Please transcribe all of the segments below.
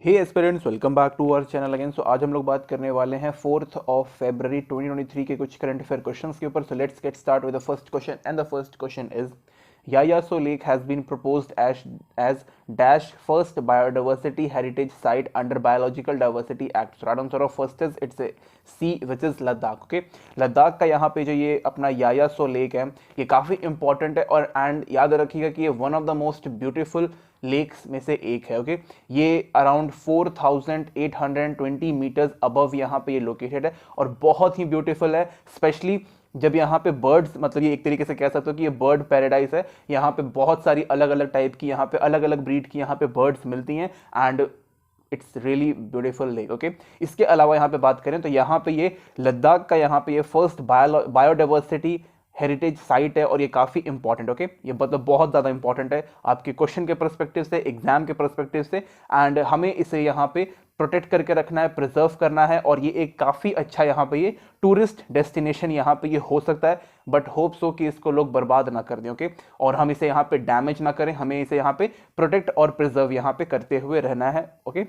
Hey aspirants, welcome back to our channel again. So आज हम लोग बात करने वाले हैं 4th of February 2023 के कुछ करंट अफेयर क्वेश्चंस के ऊपर। So let's get start with the first question and the first question is Yayaso Lake has been proposed as dash first biodiversity heritage site under Biological Diversity Act. So right answer of first is it's a C which is Ladakh. Okay, Ladakh का यहाँ पे जो ये अपना यायासो lake है ये काफ़ी important है और एंड याद रखिएगा कि ये one of the most beautiful lakes में से एक है। ओके, ये अराउंड 4820 मीटर्स अबव यहाँ पे ये लोकेटेड है और बहुत ही ब्यूटीफुल है। स्पेशली जब यहाँ पे बर्ड्स, मतलब ये एक तरीके से कह सकते हो कि ये बर्ड पैराडाइज है। यहाँ पे बहुत सारी अलग अलग टाइप की, यहाँ पे अलग अलग ब्रीड की यहाँ पे बर्ड्स मिलती हैं and it's really beautiful lake. Okay, इसके अलावा यहाँ पे बात करें तो यहाँ पे ये लद्दाख का यहाँ पे ये फर्स्ट बायोडाइवर्सिटी हेरिटेज साइट है और ये काफ़ी इंपॉर्टेंट। ओके, ये मतलब बहुत ज़्यादा इंपॉर्टेंट है आपके क्वेश्चन के परस्पेक्टिव से, एग्जाम के परस्पेक्टिव से, एंड हमें इसे यहाँ पे प्रोटेक्ट करके रखना है, प्रिजर्व करना है और ये एक काफ़ी अच्छा यहाँ पे ये टूरिस्ट डेस्टिनेशन यहाँ पे ये हो सकता है। बट होप सो कि इसको लोग बर्बाद ना कर दें। ओके, और हम इसे यहाँ पे डैमेज ना करें, हमें इसे यहाँ पे प्रोटेक्ट और प्रिजर्व यहाँ पे करते हुए रहना है। Okay,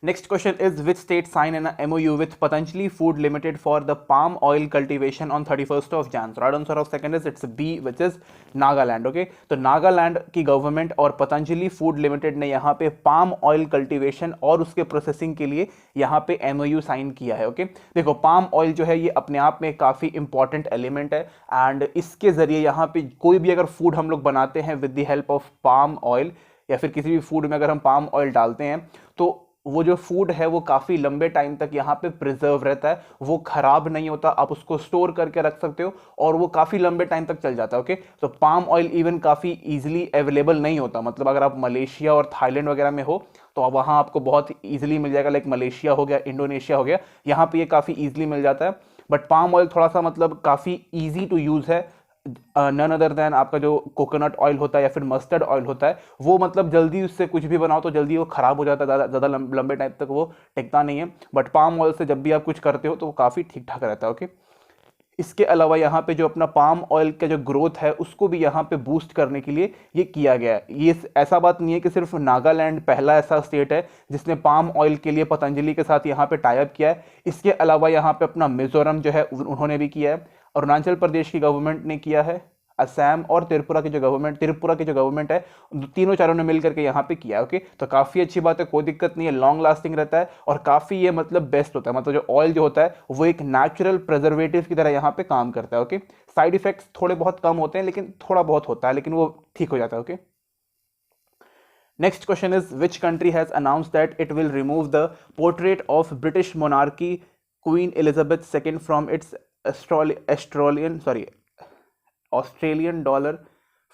next question is which state signed an MOU with Patanjali Food Limited for the palm oil cultivation on 31st of Jan? So right answer of second is it's B which is Nagaland. Okay, तो नागालैंड की government और Patanjali food limited ने यहाँ पे palm oil cultivation और उसके processing के लिए यहाँ पे MOU साइन किया है। ओके, देखो पाम ऑयल जो है ये अपने आप में काफ़ी इंपॉर्टेंट एलिमेंट है एंड इसके ज़रिए यहाँ पे कोई भी अगर फूड हम लोग बनाते हैं with the help of palm oil या फिर किसी भी फूड में अगर हम पाम ऑयल डालते हैं तो वो जो फूड है वो काफ़ी लंबे टाइम तक यहाँ पे प्रिजर्व रहता है, वो खराब नहीं होता, आप उसको स्टोर करके रख सकते हो और वो काफ़ी लंबे टाइम तक चल जाता है। ओके, तो पाम ऑयल इवन काफ़ी इजीली अवेलेबल नहीं होता, मतलब अगर आप मलेशिया और थाईलैंड वगैरह में हो तो वहाँ आपको बहुत ईजिली मिल जाएगा, लाइक मलेशिया हो गया, इंडोनेशिया हो गया, यहाँ पे ये काफ़ी ईजिली मिल जाता है। बट पाम ऑयल थोड़ा सा मतलब काफ़ी ईजी टू यूज़ है, नन अदर देन आपका जो कोकोनट ऑयल होता है या फिर मस्टर्ड ऑयल होता है वो मतलब जल्दी उससे कुछ भी बनाओ तो जल्दी वो खराब हो जाता है, ज़्यादा लंबे टाइम तक वो टिकता नहीं है। बट पाम ऑयल से जब भी आप कुछ करते हो तो वो काफ़ी ठीक ठाक रहता है। ओके, इसके अलावा यहाँ पे जो अपना पाम ऑयल का जो ग्रोथ है उसको भी यहाँ पे बूस्ट करने के लिए ये किया गया है। ये ऐसा बात नहीं है कि सिर्फ नागालैंड पहला ऐसा स्टेट है जिसने पाम ऑयल के लिए पतंजलि के साथ यहाँ पे टाई अप किया है। इसके अलावा यहाँ पे अपना मिजोरम जो है उन्होंने भी किया है, अरुणाचल प्रदेश की गवर्नमेंट ने किया है, असम और त्रिपुरा की जो गवर्नमेंट है, तीनों चारों ने मिलकर के यहाँ पे किया है। ओके, तो काफ़ी अच्छी बात है, कोई दिक्कत नहीं है, लॉन्ग लास्टिंग रहता है और काफ़ी ये मतलब बेस्ट होता है, मतलब जो ऑयल जो होता है वो एक नेचुरल प्रिजर्वेटिव की तरह यहाँ पे काम करता है। ओके, साइड इफेक्ट्स थोड़े बहुत कम होते हैं लेकिन थोड़ा बहुत होता है, लेकिन वो ठीक हो जाता है। Okay, next question is which country has announced that it will remove the portrait of British monarchy queen Elizabeth II from its Australian dollar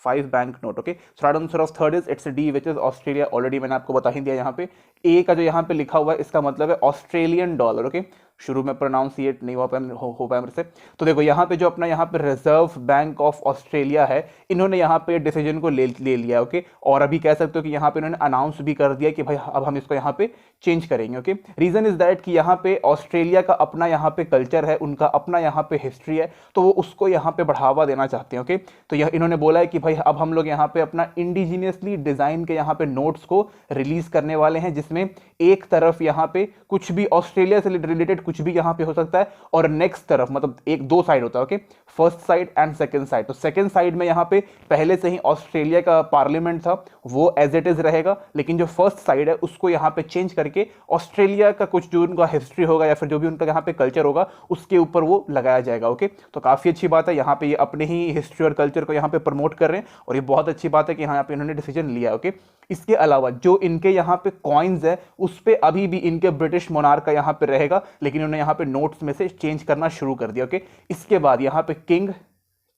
5 bank note. Okay, so right answer of third is it's D which is Australia. Already मैंने आपको बता ही दिया, यहाँ पे ए का जो यहाँ पे लिखा हुआ है इसका मतलब है ऑस्ट्रेलियन डॉलर। ओके, शुरू में प्रोनाउंसिएट नहीं हो पाया मेरे से। तो देखो यहाँ पे जो अपना यहाँ पे रिजर्व बैंक ऑफ ऑस्ट्रेलिया है, इन्होंने यहाँ पे डिसीजन को ले लिया। ओके, और अभी कह सकते हो कि यहाँ पे इन्होंने अनाउंस भी कर दिया कि भाई अब हम इसको यहाँ पे चेंज करेंगे। ओके, रीजन इज दैट कि यहाँ पे ऑस्ट्रेलिया का अपना यहाँ पे कल्चर है, उनका अपना यहाँ पे हिस्ट्री है, तो वो उसको यहाँ पे बढ़ावा देना चाहते हैं। ओके, तो यह इन्होंने बोला है कि भाई अब हम लोग यहाँ पे अपना इंडिजीनियसली डिजाइन के यहाँ पे नोट्स को रिलीज करने वाले हैं, जिसमें एक तरफ यहाँ पे कुछ भी ऑस्ट्रेलिया से रिलेटेड कुछ भी यहाँ पे हो सकता है और नेक्स्ट तरफ मतलब एक दो साइड होता है। Okay, first side and second side. तो सेकंड साइड में यहाँ पे पहले से ही ऑस्ट्रेलिया का पार्लियामेंट था, वो एज इट इज रहेगा, लेकिन जो फर्स्ट साइड है उसको यहाँ पे चेंज करके ऑस्ट्रेलिया का कुछ जो उनका हिस्ट्री होगा या फिर जो भी उनका यहाँ पे कल्चर होगा उसके ऊपर वो लगाया जाएगा। ओके, तो काफी अच्छी बात है, यहाँ पे ये अपने ही हिस्ट्री और कल्चर को यहाँ पे प्रमोट कर रहे हैं और ये बहुत अच्छी बात है कि यहाँ पे इन्होंने डिसीजन लिया है। ओके, इसके अलावा जो इनके यहाँ पे कॉइन्स है उस पे अभी भी इनके ब्रिटिश मोनार्क का यहाँ पे रहेगा, लेकिन उन्होंने यहाँ पे नोट्स में से चेंज करना शुरू कर दिया। ओके, इसके बाद यहाँ पे किंग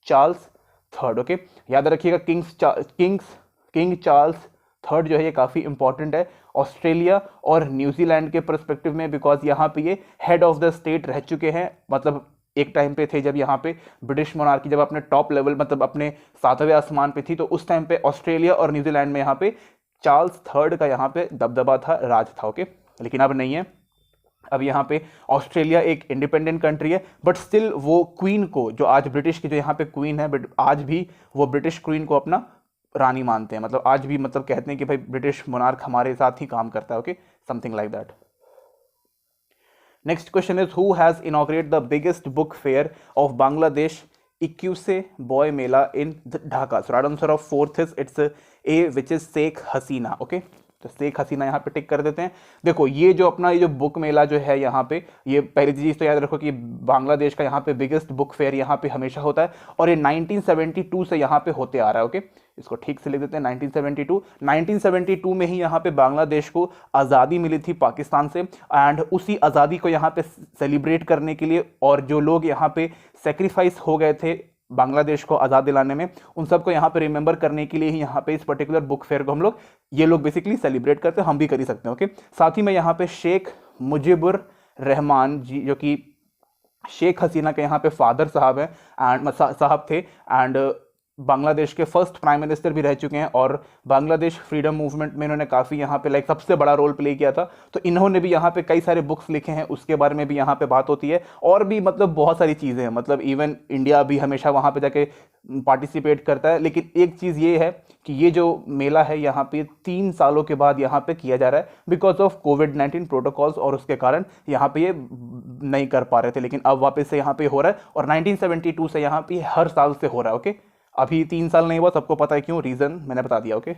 चार्ल्स III। ओके, याद रखिएगा किंग चार्ल्स III जो है ये काफ़ी इंपॉर्टेंट है ऑस्ट्रेलिया और न्यूजीलैंड के परस्पेक्टिव में, बिकॉज यहाँ पे ये हेड ऑफ द स्टेट रह चुके हैं। मतलब एक टाइम पे थे जब यहाँ पे ब्रिटिश मोनार्की जब अपने टॉप लेवल मतलब अपने 7वें आसमान पे थी, तो उस टाइम पे ऑस्ट्रेलिया और न्यूजीलैंड में यहाँ पे चार्ल्स III का यहाँ पे दबदबा था, राज था। ओके, लेकिन अब नहीं है, अब यहाँ पे ऑस्ट्रेलिया एक इंडिपेंडेंट कंट्री है, बट स्टिल वो क्वीन को, जो आज ब्रिटिश की जो यहाँ पे क्वीन है, बट आज भी वो ब्रिटिश क्वीन को अपना रानी मानते हैं, मतलब आज भी मतलब कहते हैं कि भाई ब्रिटिश मोनार्क हमारे साथ ही काम करता है, okay, something like that. Next question is who has inaugurate the biggest book fair of Bangladesh 21 Boi Mela in Dhaka. So right answer of fourth is it's A which is Sheikh Hasina, okay, तो शेख हसीना यहाँ पे टिक कर देते हैं। देखो ये जो अपना ये जो बुक मेला जो है यहाँ पे, ये पहली चीज तो याद रखो कि बांग्लादेश का यहाँ पे बिगेस्ट बुक फेयर यहाँ पे हमेशा होता है और ये 1972 से यहाँ पे होते आ रहा है, ओके, इसको ठीक से लिख देते हैं 1972 में ही यहाँ पे बांग्लादेश को आज़ादी मिली थी पाकिस्तान से, एंड उसी आज़ादी को यहाँ पे सेलिब्रेट करने के लिए और जो लोग यहाँ पे सेक्रीफाइस हो गए थे बांग्लादेश को आज़ाद दिलाने में, उन सबको यहाँ पे रिमेंबर करने के लिए ही यहाँ पे इस पर्टिकुलर बुक फेयर को हम लोग ये लोग बेसिकली सेलिब्रेट करते हैं, हम भी कर ही सकते हैं, ओके। साथ ही में यहाँ पे शेख मुजीबुर रहमान जी जो कि शेख हसीना के यहाँ पे फादर साहब हैं एंड साहब थे एंड बांग्लादेश के फर्स्ट प्राइम मिनिस्टर भी रह चुके हैं और बांग्लादेश फ्रीडम मूवमेंट में इन्होंने काफ़ी यहाँ पे लाइक सबसे बड़ा रोल प्ले किया था, तो इन्होंने भी यहाँ पे कई सारे बुक्स लिखे हैं, उसके बारे में भी यहाँ पे बात होती है और भी मतलब बहुत सारी चीज़ें हैं, मतलब इवन इंडिया भी हमेशा वहाँ पे जाके पार्टिसिपेट करता है। लेकिन एक चीज़ ये है कि ये जो मेला है यहाँ पे 3 सालों के बाद यहाँ पे किया जा रहा है बिकॉज ऑफ कोविड-19 प्रोटोकॉल्स, और उसके कारण यहाँ पे ये नहीं कर पा रहे थे, लेकिन अब वापस से यहाँ पे हो रहा है और 1972 से यहाँ पे हर साल से हो रहा है, ओके। अभी 3 साल नहीं हुआ, सबको पता है क्यों, रीजन मैंने बता दिया, okay.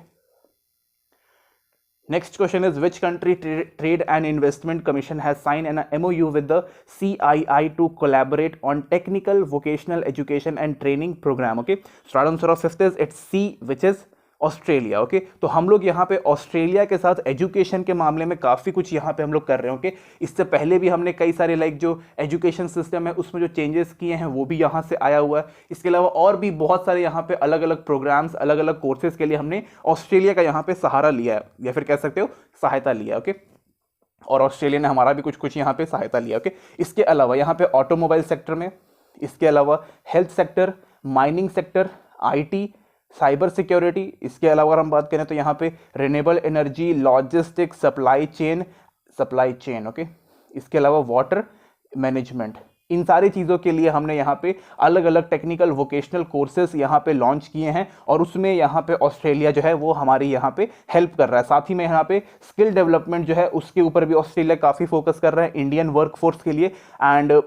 Next question is which country trade and investment commission has sign an MOU with the CII to collaborate on technical vocational education and training programme, okay. So answer of fifth is it's C which is Australia, okay. तो हम लोग यहाँ पे Australia के साथ education के मामले में काफ़ी कुछ यहाँ पे हम लोग कर रहे हैं, ओके। इससे पहले भी हमने कई सारे लाइक जो एजुकेशन सिस्टम है उसमें जो चेंजेस किए हैं वो भी यहाँ से आया हुआ है। इसके अलावा और भी बहुत सारे यहाँ पे अलग अलग प्रोग्राम्स, अलग अलग कोर्सेज के लिए हमने ऑस्ट्रेलिया का यहाँ पे सहारा लिया है या फिर कह सकते हो सहायता लिया, ओके। और ऑस्ट्रेलिया ने हमारा भी कुछ कुछ यहाँ पे सहायता लिया, ओके। इसके अलावा यहाँ पे ऑटोमोबाइल सेक्टर में, इसके अलावा health sector, mining sector, IT, cyber security, इसके अलावा अगर हम बात करें तो यहाँ पे renewable energy, logistics, supply chain, okay. इसके अलावा वाटर मैनेजमेंट, इन सारी चीज़ों के लिए हमने यहाँ पे अलग अलग टेक्निकल वोकेशनल कोर्सेज यहाँ पे लॉन्च किए हैं और उसमें यहाँ पे ऑस्ट्रेलिया जो है वो हमारी यहाँ पे हेल्प कर रहा है। साथ ही में यहाँ पे स्किल डेवलपमेंट जो है उसके ऊपर भी ऑस्ट्रेलिया काफ़ी फोकस कर रहा है इंडियन वर्कफोर्स के लिए, एंड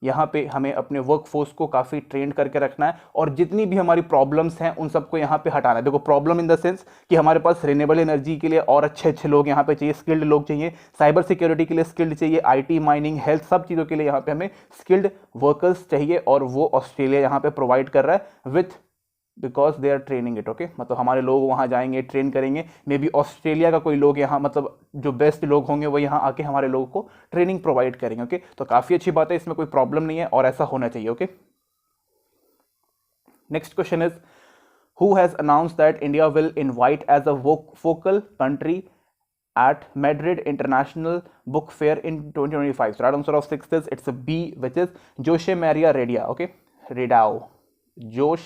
यहाँ पे हमें अपने वर्कफोर्स को काफ़ी ट्रेंड करके रखना है और जितनी भी हमारी प्रॉब्लम्स हैं उन सबको यहाँ पे हटाना है। देखो प्रॉब्लम इन द सेंस कि हमारे पास रिन्यूएबल एनर्जी के लिए और अच्छे लोग यहाँ पे चाहिए, स्किल्ड लोग चाहिए, साइबर सिक्योरिटी के लिए स्किल्ड चाहिए, IT, माइनिंग, हेल्थ, सब चीज़ों के लिए यहाँ पे हमें स्किल्ड वर्कर्स चाहिए और वो ऑस्ट्रेलिया यहाँ पे प्रोवाइड कर रहा है with because they are training it, okay. मतलब हमारे लोग वहाँ जाएंगे, ट्रेन करेंगे, मे बी ऑस्ट्रेलिया का कोई लोग यहाँ मतलब जो बेस्ट लोग होंगे वो यहाँ आके हमारे लोगों को ट्रेनिंग प्रोवाइड करेंगे, ओके। तो काफ़ी अच्छी बात है, इसमें कोई प्रॉब्लम नहीं है और ऐसा होना चाहिए, okay. Next question is who has announce that India will invite as a focal country at Madrid International Book Fair in 2025. So right answer of sixth is it's a B, which is Jose Maria Redao, okay, Redao, Jose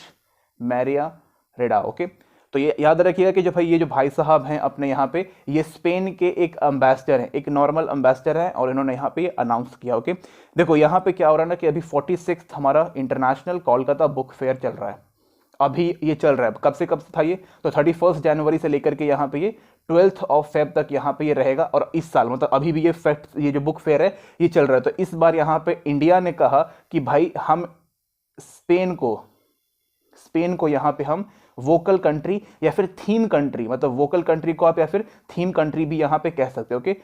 Maria Redao, okay। तो ये याद रखिएगा कि जो भाई ये जो भाई साहब हैं अपने यहाँ पे ये स्पेन के एक एम्बेसडर हैं, एक नॉर्मल एम्बेसडर हैं और इन्होंने यहाँ पे अनाउंस किया, ओके। देखो यहाँ पे क्या हो रहा है ना कि अभी 46th हमारा इंटरनेशनल कोलकाता बुक फेयर चल रहा है, अभी ये चल रहा है, कब से था ये, तो 31 जनवरी से लेकर के यहाँ पे ये 12th ऑफ फेब तक यहाँ पे ये रहेगा और इस साल मतलब अभी भी ये जो बुक फेयर है ये चल रहा है। तो इस बार यहाँ पे इंडिया ने कहा कि भाई हम स्पेन को यहाँ पे हम वोकल कंट्री या फिर थीम कंट्री, मतलब वोकल कंट्री को आप या फिर थीम कंट्री भी यहाँ पे कह सकते हो, ओके।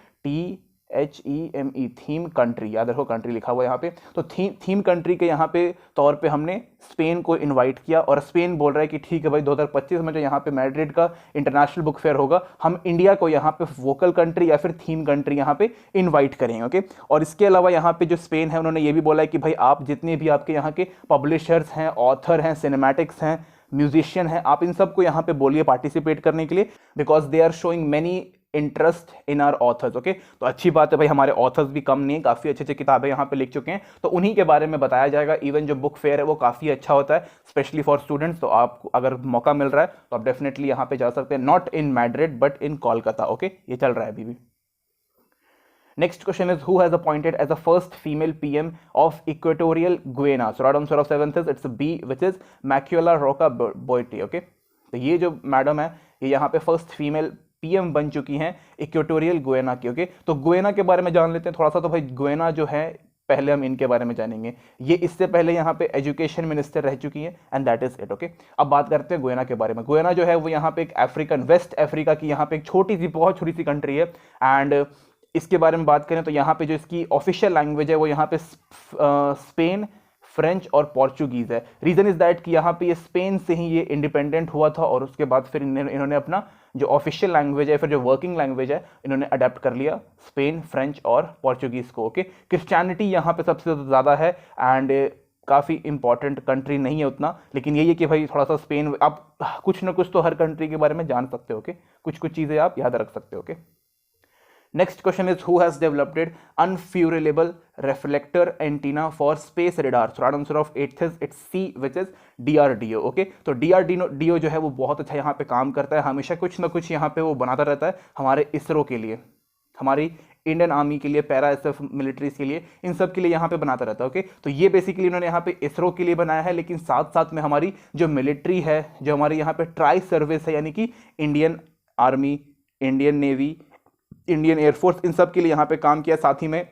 THEME, थीम कंट्री, याद रखो कंट्री लिखा हुआ यहाँ पे। तो थीम कंट्री के यहाँ पे तौर पे हमने स्पेन को इनवाइट किया और स्पेन बोल रहा है कि ठीक है भाई 2025 में जो यहाँ पे मैड्रिड का इंटरनेशनल बुक फेयर होगा हम इंडिया को यहाँ पे वोकल कंट्री या फिर थीम कंट्री यहाँ पे इनवाइट करेंगे, ओके। और इसके अलावा यहाँ पे जो स्पेन है उन्होंने ये भी बोला है कि भाई आप जितने भी आपके यहाँ के पब्लिशर्स हैं, ऑथर हैं, सिनेमैटिक्स हैं, म्यूजिशियन हैं, आप इन सबको यहाँ पे बोलिए पार्टिसिपेट करने के लिए because they are showing many interest in our authors, okay. तो अच्छी बात है भाई, हमारे ऑथर्स भी कम नहीं है, काफ़ी अच्छी अच्छी किताबें यहाँ पे लिख चुके हैं, तो उन्हीं के बारे में बताया जाएगा। इवन जो बुक फेयर है वो काफ़ी अच्छा होता है स्पेशली फॉर स्टूडेंट्स, तो आपको अगर मौका मिल रहा है तो आप डेफिनेटली यहाँ पे जा सकते हैं, not in Madrid but in Kolkata, okay. ये चल रहा है अभी भी। Next question is who has appointed as the first female PM of Equatorial Guinea? So right answer of seventh is it's a B, which is Macuela Roca Boite, okay. तो ये जो madam है ये यहाँ पे फर्स्ट फीमेल पीएम बन चुकी हैं इक्वेटोरियल गुयाना की। ओके, तो गुयाना के बारे में जान लेते हैं थोड़ा सा। तो भाई गुयाना जो है पहले हम इनके बारे में जानेंगे। ये इससे पहले यहाँ पे एजुकेशन मिनिस्टर रह चुकी हैं and that is it. Okay, अब बात करते हैं गुयाना के बारे में। गुयाना जो है वो यहाँ पे एक अफ्रीकन, वेस्ट अफ्रीका की यहाँ पे एक छोटी सी, बहुत छोटी सी कंट्री है। एंड इसके बारे में बात करें तो यहाँ पे जो इसकी ऑफिशियल लैंग्वेज है वो यहाँ पे स्पेन, फ्रेंच और पोर्चुगीज है। रीजन इज दैट कि यहाँ पे ये स्पेन से ही ये इंडिपेंडेंट हुआ था और उसके बाद फिर इन्होंने अपना जो ऑफिशियल लैंग्वेज है, फिर जो वर्किंग लैंग्वेज है, इन्होंने अडेप्ट कर लिया स्पेन, फ्रेंच और पोर्चुगीज को। ओके, क्रिश्चियनिटी यहाँ पे सबसे ज़्यादा है एंड काफ़ी इंपॉर्टेंट कंट्री नहीं है उतना, लेकिन यही है कि भाई थोड़ा सा स्पेन, आप कुछ ना कुछ तो हर कंट्री के बारे में जान सकते हो। ओके, कुछ कुछ चीज़ें आप याद रख सकते हो। Okay, next question is who has developed unfurlable reflector antenna for space radar? so right answer of 8th is it's C, which is DRDO। Okay, तो DRDO जो है वो बहुत अच्छा यहाँ पे काम करता है, हमेशा कुछ ना कुछ यहाँ पे वो बनाता रहता है हमारे इसरो के लिए, हमारी इंडियन आर्मी के लिए, पैरा एसएफ मिलिट्रीज के लिए, इन सब के लिए यहाँ पे बनाता रहता है। ओके, तो ये बेसिकली उन्होंने यहाँ पे इसरो के लिए बनाया है, लेकिन साथ साथ में हमारी जो मिलिट्री है, जो हमारी यहाँ पे ट्राई सर्विस है, यानी कि Indian army, Indian navy, Indian air force, इन सब के लिए यहाँ पे काम किया। साथ ही में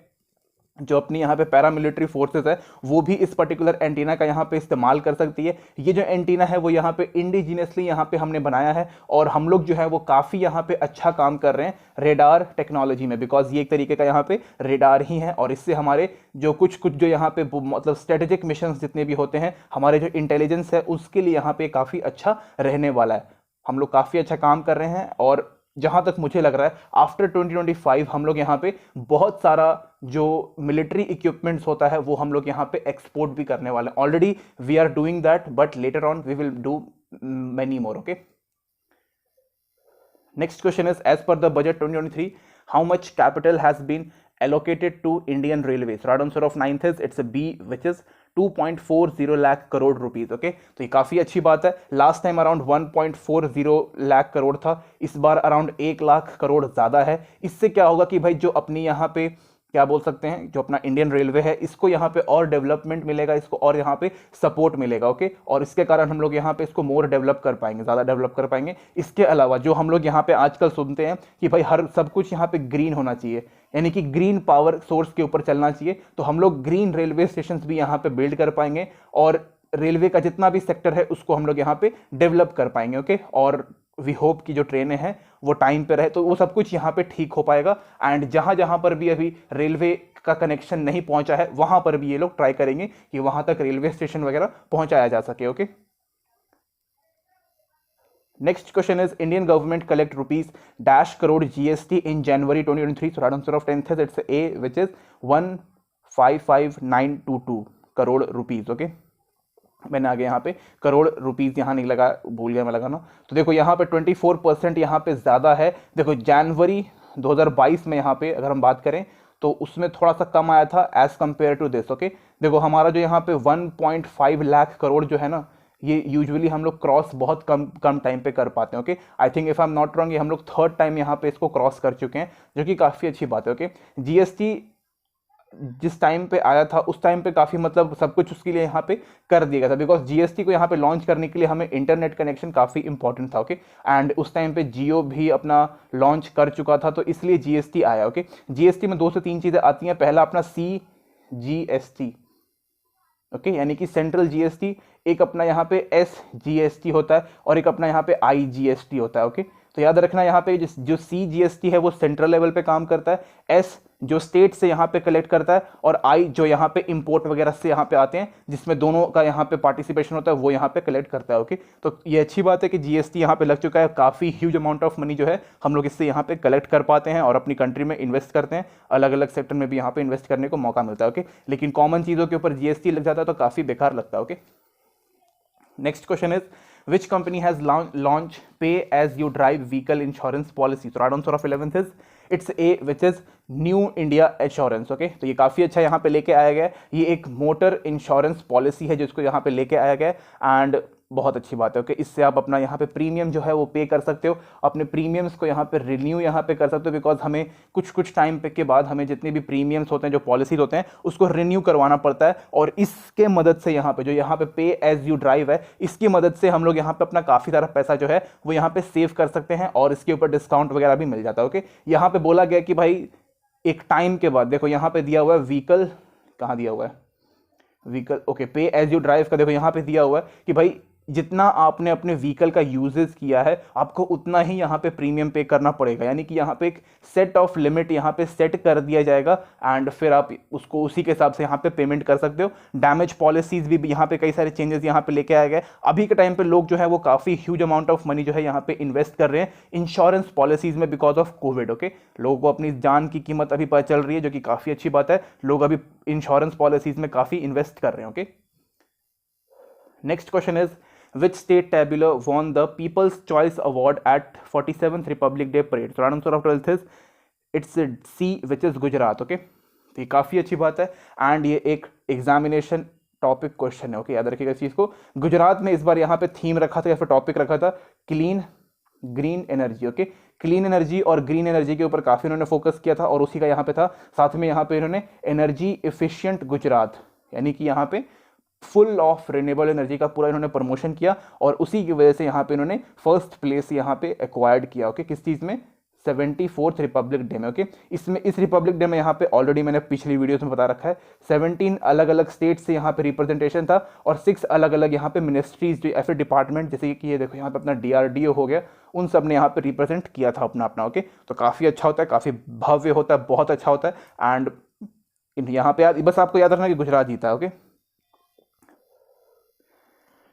जो अपनी यहाँ पे पैरामिलिट्री फोर्सेस है वो भी इस पर्टिकुलर एंटीना का यहाँ पे इस्तेमाल कर सकती है। ये जो एंटीना है वो यहाँ पे इंडिजिनियसली यहाँ पे हमने बनाया है और हम लोग जो है वो काफ़ी यहाँ पे अच्छा काम कर रहे हैं रेडार टेक्नोलॉजी में, बिकॉज ये एक तरीके का यहाँ पे रेडार ही है और इससे हमारे जो कुछ जो यहाँ पे मतलब स्ट्रेटेजिक मिशन जितने भी होते हैं, हमारे जो इंटेलिजेंस है उसके लिए यहाँ पे काफ़ी अच्छा रहने वाला है। हम लोग काफ़ी अच्छा काम कर रहे हैं और जहां तक मुझे लग रहा है आफ्टर 2025 हम लोग यहाँ पे बहुत सारा जो मिलिट्री इक्विपमेंट्स होता है वो हम लोग यहाँ पे एक्सपोर्ट भी करने वाले हैं। Already we are doing that, but later on we will do many more. Okay, next question is as per the budget 2023 how much capital has been allocated to Indian Railways? Right answer of 9th is it's a B, which is 2.40 lakh crore rupees. Okay, तो ये काफ़ी अच्छी बात है। Last time around 1.40 lakh crore था, इस बार around 1 lakh crore ज़्यादा है। इससे क्या होगा कि भाई जो अपनी यहाँ पे क्या बोल सकते हैं, जो अपना इंडियन रेलवे है, इसको यहाँ पे और डेवलपमेंट मिलेगा, इसको और यहाँ पे सपोर्ट मिलेगा। ओके, और इसके कारण हम लोग यहाँ पे इसको मोर डेवलप कर पाएंगे, ज़्यादा डेवलप कर पाएंगे। इसके अलावा जो हम लोग यहाँ पे आजकल सुनते हैं कि भाई हर सब कुछ यहाँ पे ग्रीन होना चाहिए, यानी कि ग्रीन पावर सोर्स के ऊपर चलना चाहिए, तो हम लोग ग्रीन रेलवे स्टेशन भी यहाँ पे बिल्ड कर पाएंगे और रेलवे का जितना भी सेक्टर है उसको हम लोग यहाँ पे डेवलप कर पाएंगे। ओके, और वी होप कि जो ट्रेनें हैं वो टाइम पे रहे, तो वो सब कुछ यहाँ पे ठीक हो पाएगा। एंड जहाँ जहाँ पर भी अभी रेलवे का कनेक्शन नहीं पहुँचा है वहाँ पर भी ये लोग ट्राई करेंगे कि वहाँ तक रेलवे स्टेशन वगैरह पहुँचाया जा सके। Okay, next question is Indian government collect rupees dash crore GST in January 2023? So right answer of 10th is it's A, which is 155,922 crore rupees. Okay, मैंने आगे यहाँ पे करोड़ रुपीस यहाँ नहीं लगा, भूल गया मैं लगाना। तो देखो यहाँ पे 24% यहाँ पे ज़्यादा है। देखो जनवरी 2022 में यहाँ पे अगर हम बात करें तो उसमें थोड़ा सा कम आया था as compare to this. Okay, देखो हमारा जो यहाँ पे 1.5 लाख करोड़ जो है ना, ये यूजुअली हम लोग क्रॉस बहुत कम टाइम पे कर पाते हैं। Okay, I think if I am not wrong ये हम लोग 3rd टाइम यहाँ पे इसको क्रॉस कर चुके हैं, जो कि काफ़ी अच्छी बात है। ओके, जीएसटी जिस टाइम पे आया था उस टाइम पे काफ़ी मतलब सब कुछ उसके लिए यहाँ पे कर दिया गया था, बिकॉज जीएसटी को यहाँ पे लॉन्च करने के लिए हमें इंटरनेट कनेक्शन काफ़ी इंपॉर्टेंट था। ओके, एंड उस टाइम पे जियो भी अपना लॉन्च कर चुका था, तो इसलिए जीएसटी आया। ओके, जीएसटी में 2 से 3 चीज़ें आती हैं। पहला अपना CGST, ओके, यानी कि सेंट्रल जीएसटी, एक अपना यहाँ पे SGST होता है और एक अपना यहाँ पे IGST होता है। ओके, तो याद रखना यहाँ पे जो CGST है वो सेंट्रल लेवल पे काम करता है, S जो स्टेट से यहाँ पे कलेक्ट करता है और I जो यहाँ पे इंपोर्ट वगैरह से यहाँ पे आते हैं, जिसमें दोनों का यहाँ पे पार्टिसिपेशन होता है, वो यहाँ पे कलेक्ट करता है। ओके, तो ये अच्छी बात है कि GST यहाँ पे लग चुका है, काफ़ी ह्यूज अमाउंट ऑफ मनी जो है हम लोग इससे यहाँ पे कलेक्ट कर पाते हैं और अपनी कंट्री में इन्वेस्ट करते हैं, अलग अलग सेक्टर में भी यहाँ पे इन्वेस्ट करने को मौका मिलता है। ओके, लेकिन कॉमन चीज़ों के ऊपर GST लग जाता है तो काफ़ी बेकार लगता है। Okay, next question is which company has launched pay as you drive vehicle insurance policy? So right answer of 11th is it's A, which is new India assurance. Okay, तो ये काफ़ी अच्छा यहाँ पे लेके आया गया है। ये एक मोटर इंश्योरेंस पॉलिसी है जिसको यहाँ पे लेके आया गया है एंड बहुत अच्छी बात है। ओके, इससे आप अपना यहाँ पे प्रीमियम जो है वो पे कर सकते हो, अपने प्रीमियम्स को यहाँ पे रिन्यू यहाँ पे कर सकते हो, बिकॉज हमें कुछ टाइम पे के बाद हमें जितने भी प्रीमियम्स होते हैं, जो पॉलिसीज होते हैं, उसको रिन्यू करवाना पड़ता है। और इसके मदद से यहाँ पे जो यहाँ पे एज यू ड्राइव है, इसकी मदद से हम लोग यहाँ पे अपना काफ़ी सारा पैसा जो है वो यहाँ पे सेव कर सकते हैं और इसके ऊपर डिस्काउंट वगैरह भी मिल जाता है। ओके, यहाँ पे बोला गया कि भाई एक टाइम के बाद, देखो यहाँ पे दिया हुआ है व्हीकल, कहाँ दिया हुआ है व्हीकल, ओके, पे एज यू ड्राइव का देखो यहाँ पे दिया हुआ है कि भाई जितना आपने अपने व्हीकल का यूजेस किया है आपको उतना ही यहाँ पे प्रीमियम पे करना पड़ेगा, यानी कि यहाँ पे एक सेट ऑफ लिमिट यहाँ पे सेट कर दिया जाएगा एंड फिर आप उसको उसी के हिसाब से यहाँ पे पेमेंट कर सकते हो। डैमेज पॉलिसीज भी यहाँ पे कई सारे चेंजेस यहाँ पे लेके आए गए। अभी के टाइम पे लोग जो है वो काफ़ी ह्यूज अमाउंट ऑफ मनी जो है यहाँ पे इन्वेस्ट कर रहे हैं इंश्योरेंस पॉलिसीज में बिकॉज ऑफ कोविड। ओके, लोगों को अपनी जान की कीमत अभी पता चल रही है, जो कि काफ़ी अच्छी बात है। लोग अभी इंश्योरेंस पॉलिसीज में काफ़ी इन्वेस्ट कर रहे हैं। Okay, next question is which state tabular won the People's Choice Award at 47th Republic Day Parade? So answer of 12th is it's C, which is Gujarat. Okay, तो ये काफ़ी अच्छी बात है एंड ये एक एग्जामिनेशन टॉपिक क्वेश्चन है। Okay, याद रखिएगा इस चीज़ को। गुजरात में इस बार यहाँ पे थीम रखा था या फिर टॉपिक रखा था clean green energy. Okay, clean energy और ग्रीन एनर्जी के ऊपर काफ़ी इन्होंने फोकस किया था और उसी का यहाँ पे था। साथ में यहाँ पे इन्होंने एनर्जी एफिशिएंट गुजरात, यानी कि यहाँ पे फुल ऑफ रिन्यूएबल एनर्जी का पूरा इन्होंने प्रमोशन किया और उसी की वजह से यहाँ पे इन्होंने फर्स्ट प्लेस यहाँ पे एक्वायर्ड किया। ओके, किस चीज़ में? 74th रिपब्लिक डे में। ओके, इसमें इस रिपब्लिक डे में यहाँ पे ऑलरेडी मैंने पिछली वीडियोस में बता रखा है 17 अलग अलग स्टेट से यहाँ पे रिप्रेजेंटेशन था और 6 अलग अलग यहाँ पे मिनिस्ट्रीज जो ऐसे डिपार्टमेंट, जैसे कि ये देखो यहाँ पे अपना DRDO हो गया, उन सब ने यहाँ पे रिप्रेजेंट किया था अपना अपना। ओके, तो काफ़ी अच्छा होता है, काफ़ी भव्य होता है, बहुत अच्छा होता है एंड यहाँ पे बस आपको याद रखना कि गुजरात जीता है। Okay,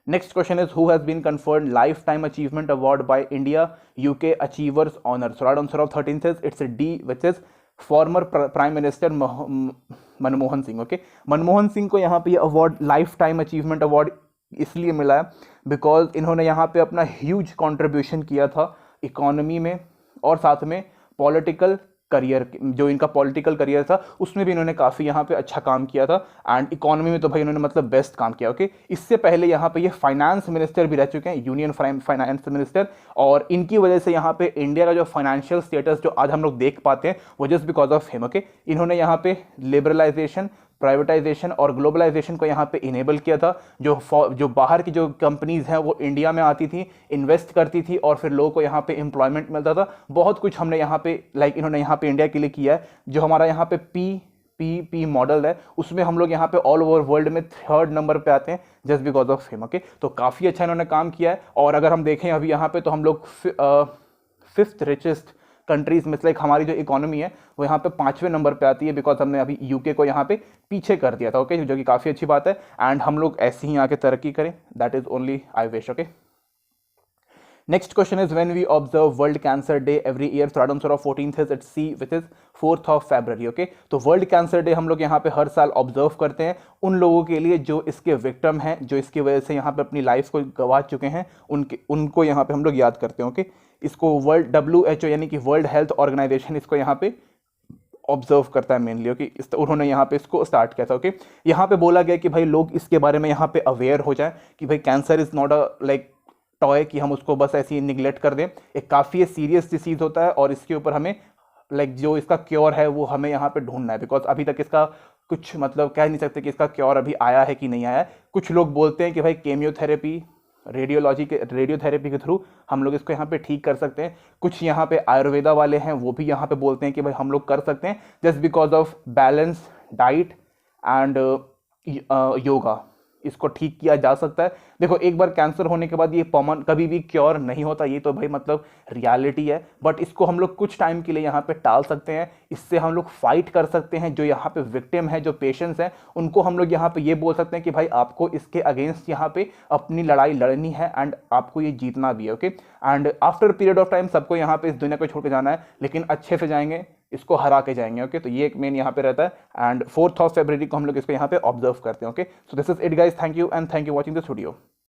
next question is who has been conferred lifetime achievement award by India UK Achievers Honor? So right answer of 13th is it's a D, which is former prime minister Manmohan Singh. Okay, Manmohan Singh को यहाँ पे ये award life time achievement award इसलिए मिला है because इन्होंने यहाँ पे अपना ह्यूज कंट्रीब्यूशन किया था इकोनॉमी में और साथ में पॉलिटिकल करियर, जो इनका पॉलिटिकल करियर था उसमें भी इन्होंने काफ़ी यहाँ पे अच्छा काम किया था एंड इकोनॉमी में तो भाई इन्होंने मतलब बेस्ट काम किया। ओके, इससे पहले यहाँ पे ये फाइनेंस मिनिस्टर भी रह चुके हैं, यूनियन फाइनेंस मिनिस्टर, और इनकी वजह से यहाँ पे इंडिया का जो फाइनेंशियल स्टेटस जो आज हम लोग देख पाते हैं वो just because of him. Okay, इन्होंने यहाँ पे लिबरलाइजेशन, प्राइवेटाइजेशन और ग्लोबलाइजेशन को यहाँ पे इनेबल किया था। जो बाहर की जो कंपनीज हैं वो इंडिया में आती थी, इन्वेस्ट करती थी और फिर लोगों को यहाँ पे एम्प्लॉयमेंट मिलता था। बहुत कुछ हमने यहाँ पे इन्होंने यहाँ पे इंडिया के लिए किया है। जो हमारा यहाँ पे PPP मॉडल है उसमें हम लोग यहाँ पे ऑल ओवर वर्ल्ड में 3rd नंबर पे आते हैं just because of him. Okay, तो काफ़ी अच्छा इन्होंने काम किया है और अगर हम देखें अभी यहाँ पे तो हम लोग 5th रिचेस्ट कंट्रीज में लाइक हमारी जो इकोनॉमी है वो यहाँ पे 5वें नंबर पे आती है बिकॉज हमने अभी यूके को यहाँ पे पीछे कर दिया था। ओके, जो कि काफ़ी अच्छी बात है एंड हम लोग ऐसे ही आके तरक्की करें, that is only I wish. Okay, next question is when we observe world cancer day every year? Third answer of 14th is it's C, which is 4th of February। Okay, तो world cancer day हम लोग यहाँ पे हर साल observe करते हैं उन लोगों के लिए जो इसके विक्टिम हैं, जो इसकी वजह से यहाँ पे अपनी लाइफ को गंवा चुके हैं, उनको यहाँ पे हम लोग याद करते हैं। ओके, इसको वर्ल्ड WHO यानी कि वर्ल्ड हेल्थ ऑर्गेनाइजेशन इसको यहाँ पे ऑब्जर्व करता है मेनली। ओके, उन्होंने यहाँ पे इसको स्टार्ट किया था। ओके, यहाँ पे बोला गया कि भाई लोग इसके बारे में यहाँ पे अवेयर हो जाए कि भाई cancer is not a like toy कि हम उसको बस ऐसे ही निगलेक्ट कर दें। एक काफ़ी सीरियस डिसीज होता है और इसके ऊपर हमें जो इसका क्योर है वो हमें यहाँ पे ढूंढना है बिकॉज अभी तक इसका कुछ मतलब कह नहीं सकते कि इसका क्योर अभी आया है कि नहीं आया है। कुछ लोग बोलते हैं कि भाई केमियोथेरेपी, रेडियोथेरेपी के थ्रू हम लोग इसको यहाँ पे ठीक कर सकते हैं। कुछ यहाँ पे आयुर्वेदा वाले हैं वो भी यहाँ पे बोलते हैं कि भाई हम लोग कर सकते हैं just because of balance diet and yoga, इसको ठीक किया जा सकता है। देखो, एक बार कैंसर होने के बाद ये कभी भी क्योर नहीं होता, ये तो भाई मतलब रियलिटी है, बट इसको हम लोग कुछ टाइम के लिए यहाँ पे टाल सकते हैं। इससे हम लोग फाइट कर सकते हैं। जो यहाँ पे विक्टिम है, जो पेशेंट्स हैं, उनको हम लोग यहाँ पे ये बोल सकते हैं कि भाई आपको इसके अगेंस्ट यहाँ पे अपनी लड़ाई लड़नी है एंड आपको ये जीतना भी है। Okay, and after period of time सबको यहाँ पे इस दुनिया को छोड़ के जाना है, लेकिन अच्छे से जाएंगे, इसको हरा के जाएंगे। ओके, तो ये एक मेन यहाँ पे रहता है एंड 4th of February को हम लोग इसको यहाँ पे ऑब्जर्व करते हैं। Okay, so this is it guys, thank you and thank you watching this video.